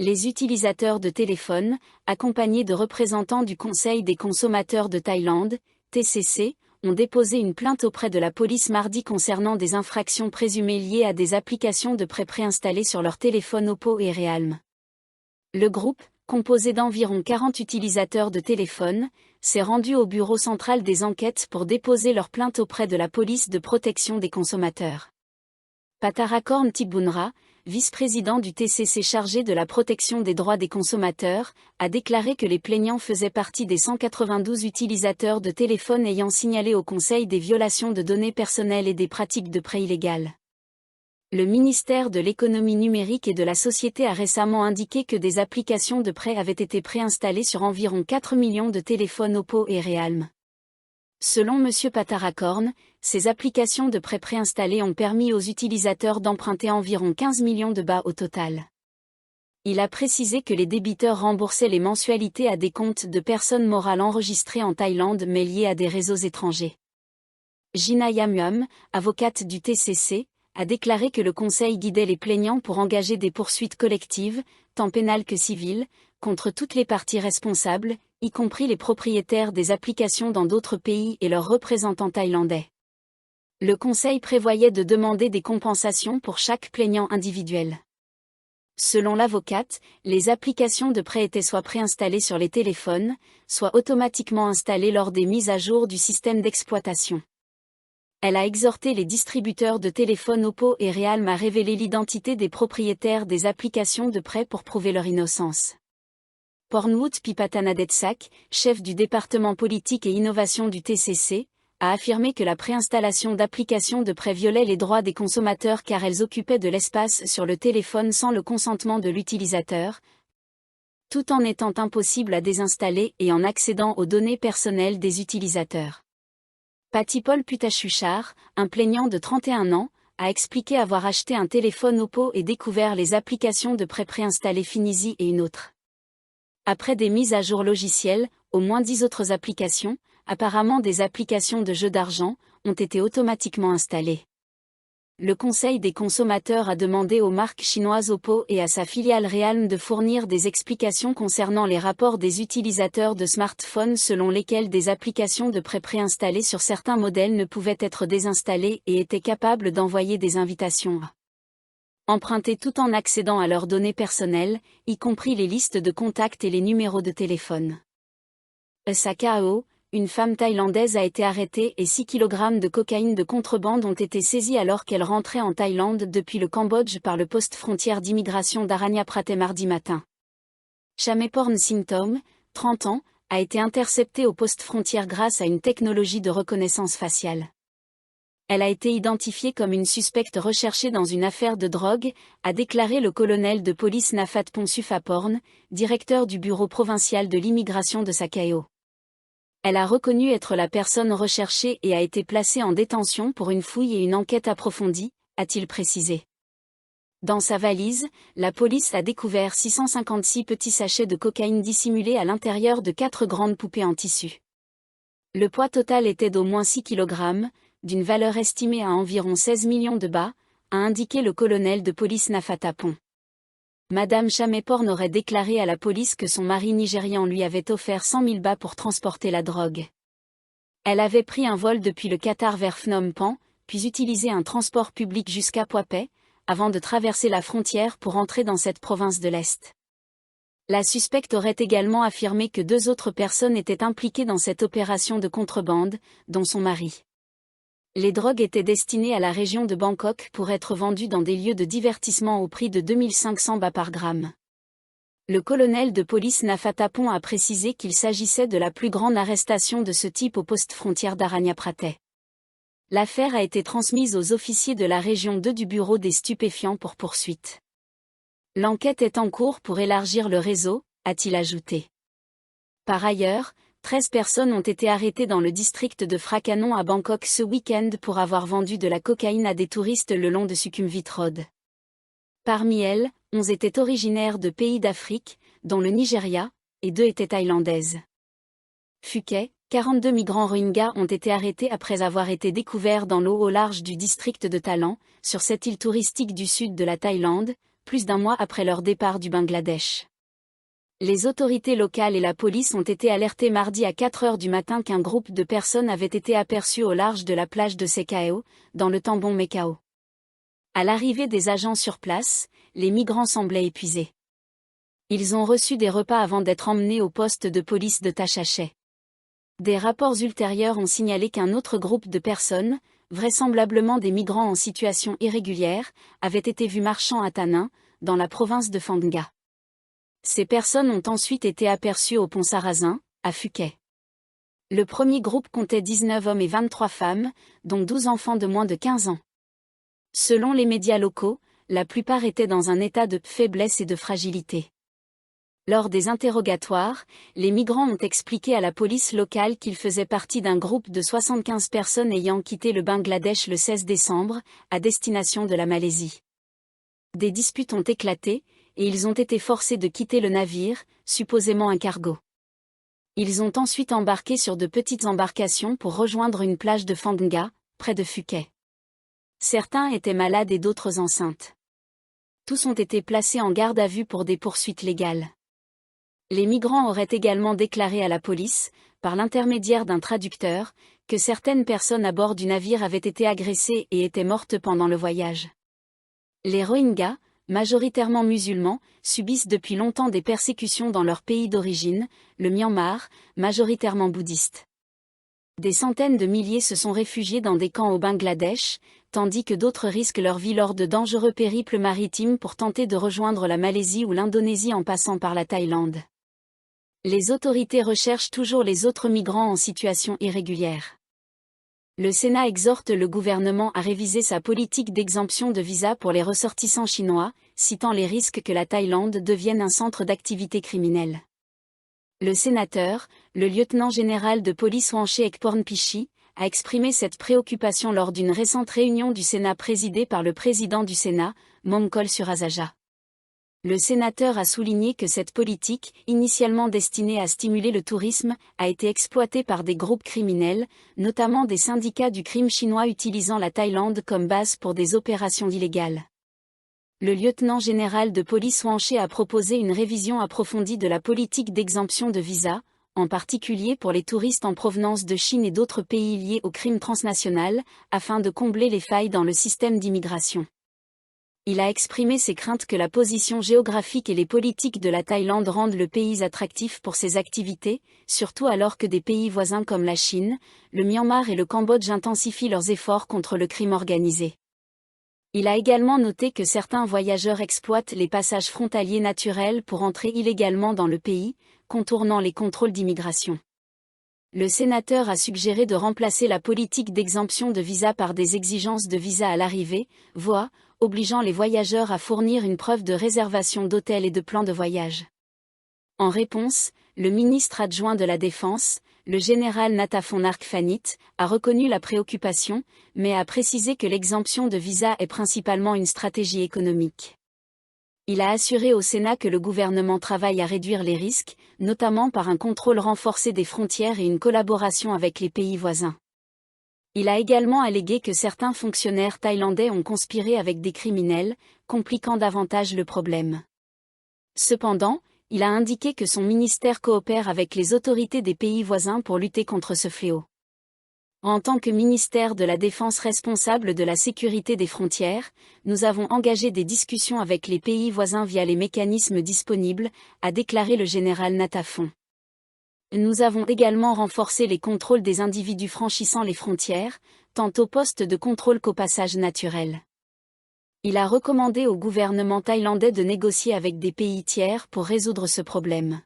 Les utilisateurs de téléphone, accompagnés de représentants du Conseil des consommateurs de Thaïlande, TCC, ont déposé une plainte auprès de la police mardi concernant des infractions présumées liées à des applications de prêt préinstallées sur leurs téléphones Oppo et Realme. Le groupe, composé d'environ 40 utilisateurs de téléphone, s'est rendu au bureau central des enquêtes pour déposer leur plainte auprès de la police de protection des consommateurs. Patarakorn Tibunra, vice-président du TCC chargé de la protection des droits des consommateurs, a déclaré que les plaignants faisaient partie des 192 utilisateurs de téléphone ayant signalé au Conseil des violations de données personnelles et des pratiques de prêt illégales. Le ministère de l'économie numérique et de la société a récemment indiqué que des applications de prêt avaient été préinstallées sur environ 4 millions de téléphones Oppo et Realme. Selon M. Patarakorn, ces applications de prêt préinstallées ont permis aux utilisateurs d'emprunter environ 15 millions de bahts au total. Il a précisé que les débiteurs remboursaient les mensualités à des comptes de personnes morales enregistrées en Thaïlande mais liées à des réseaux étrangers. Gina Yamuam, avocate du TCC, a déclaré que le Conseil guidait les plaignants pour engager des poursuites collectives, tant pénales que civiles, contre toutes les parties responsables, y compris les propriétaires des applications dans d'autres pays et leurs représentants thaïlandais. Le Conseil prévoyait de demander des compensations pour chaque plaignant individuel. Selon l'avocate, les applications de prêt étaient soit préinstallées sur les téléphones, soit automatiquement installées lors des mises à jour du système d'exploitation. Elle a exhorté les distributeurs de téléphones Oppo et Realme à révéler l'identité des propriétaires des applications de prêt pour prouver leur innocence. Pornwood Pipatanadetsak, chef du département politique et innovation du TCC, a affirmé que la préinstallation d'applications de prêt violait les droits des consommateurs car elles occupaient de l'espace sur le téléphone sans le consentement de l'utilisateur, tout en étant impossible à désinstaller et en accédant aux données personnelles des utilisateurs. Patipol Putachuchar, un plaignant de 31 ans, a expliqué avoir acheté un téléphone Oppo et découvert les applications de prêt préinstallées Finizi et une autre. Après des mises à jour logicielles, au moins 10 autres applications, apparemment des applications de jeux d'argent, ont été automatiquement installées. Le Conseil des consommateurs a demandé aux marques chinoises Oppo et à sa filiale Realme de fournir des explications concernant les rapports des utilisateurs de smartphones selon lesquels des applications de prêt préinstallées sur certains modèles ne pouvaient être désinstallées et étaient capables d'envoyer des invitations à emprunter tout en accédant à leurs données personnelles, y compris les listes de contacts et les numéros de téléphone. Sakao, une femme thaïlandaise a été arrêtée et 6 kg de cocaïne de contrebande ont été saisis alors qu'elle rentrait en Thaïlande depuis le Cambodge par le poste frontière d'immigration d'Aranyaprathe mardi matin. Chameporn Singtom, 30 ans, a été interceptée au poste frontière grâce à une technologie de reconnaissance faciale. Elle a été identifiée comme une suspecte recherchée dans une affaire de drogue, a déclaré le colonel de police Nafat Ponsufaporn, directeur du bureau provincial de l'immigration de Sakao. Elle a reconnu être la personne recherchée et a été placée en détention pour une fouille et une enquête approfondie, a-t-il précisé. Dans sa valise, la police a découvert 656 petits sachets de cocaïne dissimulés à l'intérieur de 4 grandes poupées en tissu. Le poids total était d'au moins 6 kg, d'une valeur estimée à environ 16 millions de bahts, a indiqué le colonel de police Nafatapon. Madame Chameporn aurait déclaré à la police que son mari nigérian lui avait offert 100 000 bahts pour transporter la drogue. Elle avait pris un vol depuis le Qatar vers Phnom Penh, puis utilisé un transport public jusqu'à Poipet, avant de traverser la frontière pour entrer dans cette province de l'Est. La suspecte aurait également affirmé que 2 autres personnes étaient impliquées dans cette opération de contrebande, dont son mari. Les drogues étaient destinées à la région de Bangkok pour être vendues dans des lieux de divertissement au prix de 2500 bahts par gramme. Le colonel de police Nafatapon a précisé qu'il s'agissait de la plus grande arrestation de ce type au poste frontière d'Aranyaprathe. L'affaire a été transmise aux officiers de la région 2 du bureau des stupéfiants pour poursuite. L'enquête est en cours pour élargir le réseau, a-t-il ajouté. Par ailleurs, 13 personnes ont été arrêtées dans le district de Frakanon à Bangkok ce week-end pour avoir vendu de la cocaïne à des touristes le long de Sukhumvit Road. Parmi elles, 11 étaient originaires de pays d'Afrique, dont le Nigeria, et 2 étaient thaïlandaises. Phuket, 42 migrants Rohingyas ont été arrêtés après avoir été découverts dans l'eau au large du district de Thalang, sur cette île touristique du sud de la Thaïlande, plus d'1 mois après leur départ du Bangladesh. Les autorités locales et la police ont été alertées mardi à 4 heures du matin qu'un groupe de personnes avait été aperçu au large de la plage de Sekao, dans le Tambon Mekao. À l'arrivée des agents sur place, les migrants semblaient épuisés. Ils ont reçu des repas avant d'être emmenés au poste de police de Tachaché. Des rapports ultérieurs ont signalé qu'un autre groupe de personnes, vraisemblablement des migrants en situation irrégulière, avait été vu marchant à Tanin, dans la province de Phang. Ces personnes ont ensuite été aperçues au pont Sarrazin, à Phuket. Le premier groupe comptait 19 hommes et 23 femmes, dont 12 enfants de moins de 15 ans. Selon les médias locaux, la plupart étaient dans un état de faiblesse et de fragilité. Lors des interrogatoires, les migrants ont expliqué à la police locale qu'ils faisaient partie d'un groupe de 75 personnes ayant quitté le Bangladesh le 16 décembre, à destination de la Malaisie. Des disputes ont éclaté, et ils ont été forcés de quitter le navire, supposément un cargo. Ils ont ensuite embarqué sur de petites embarcations pour rejoindre une plage de Phang, près de Phuket. Certains étaient malades et d'autres enceintes. Tous ont été placés en garde à vue pour des poursuites légales. Les migrants auraient également déclaré à la police, par l'intermédiaire d'un traducteur, que certaines personnes à bord du navire avaient été agressées et étaient mortes pendant le voyage. Les Rohingyas, majoritairement musulmans, subissent depuis longtemps des persécutions dans leur pays d'origine, le Myanmar, majoritairement bouddhiste. Des centaines de milliers se sont réfugiés dans des camps au Bangladesh, tandis que d'autres risquent leur vie lors de dangereux périples maritimes pour tenter de rejoindre la Malaisie ou l'Indonésie en passant par la Thaïlande. Les autorités recherchent toujours les autres migrants en situation irrégulière. Le Sénat exhorte le gouvernement à réviser sa politique d'exemption de visa pour les ressortissants chinois, citant les risques que la Thaïlande devienne un centre d'activité criminelle. Le sénateur, le lieutenant-général de police Wanché Ekpornpichi, a exprimé cette préoccupation lors d'une récente réunion du Sénat présidée par le président du Sénat, Momkol Surasaja. Le sénateur a souligné que cette politique, initialement destinée à stimuler le tourisme, a été exploitée par des groupes criminels, notamment des syndicats du crime chinois utilisant la Thaïlande comme base pour des opérations illégales. Le lieutenant-général de police Wanché a proposé une révision approfondie de la politique d'exemption de visa, en particulier pour les touristes en provenance de Chine et d'autres pays liés au crime transnational, afin de combler les failles dans le système d'immigration. Il a exprimé ses craintes que la position géographique et les politiques de la Thaïlande rendent le pays attractif pour ses activités, surtout alors que des pays voisins comme la Chine, le Myanmar et le Cambodge intensifient leurs efforts contre le crime organisé. Il a également noté que certains voyageurs exploitent les passages frontaliers naturels pour entrer illégalement dans le pays, contournant les contrôles d'immigration. Le sénateur a suggéré de remplacer la politique d'exemption de visa par des exigences de visa à l'arrivée, voie, obligeant les voyageurs à fournir une preuve de réservation d'hôtel et de plan de voyage. En réponse, le ministre adjoint de la Défense, le général Natafon Narkfanit, a reconnu la préoccupation, mais a précisé que l'exemption de visa est principalement une stratégie économique. Il a assuré au Sénat que le gouvernement travaille à réduire les risques, notamment par un contrôle renforcé des frontières et une collaboration avec les pays voisins. Il a également allégué que certains fonctionnaires thaïlandais ont conspiré avec des criminels, compliquant davantage le problème. Cependant, il a indiqué que son ministère coopère avec les autorités des pays voisins pour lutter contre ce fléau. En tant que ministère de la Défense responsable de la sécurité des frontières, nous avons engagé des discussions avec les pays voisins via les mécanismes disponibles, a déclaré le général Natafon. Nous avons également renforcé les contrôles des individus franchissant les frontières, tant au poste de contrôle qu'au passage naturel. Il a recommandé au gouvernement thaïlandais de négocier avec des pays tiers pour résoudre ce problème.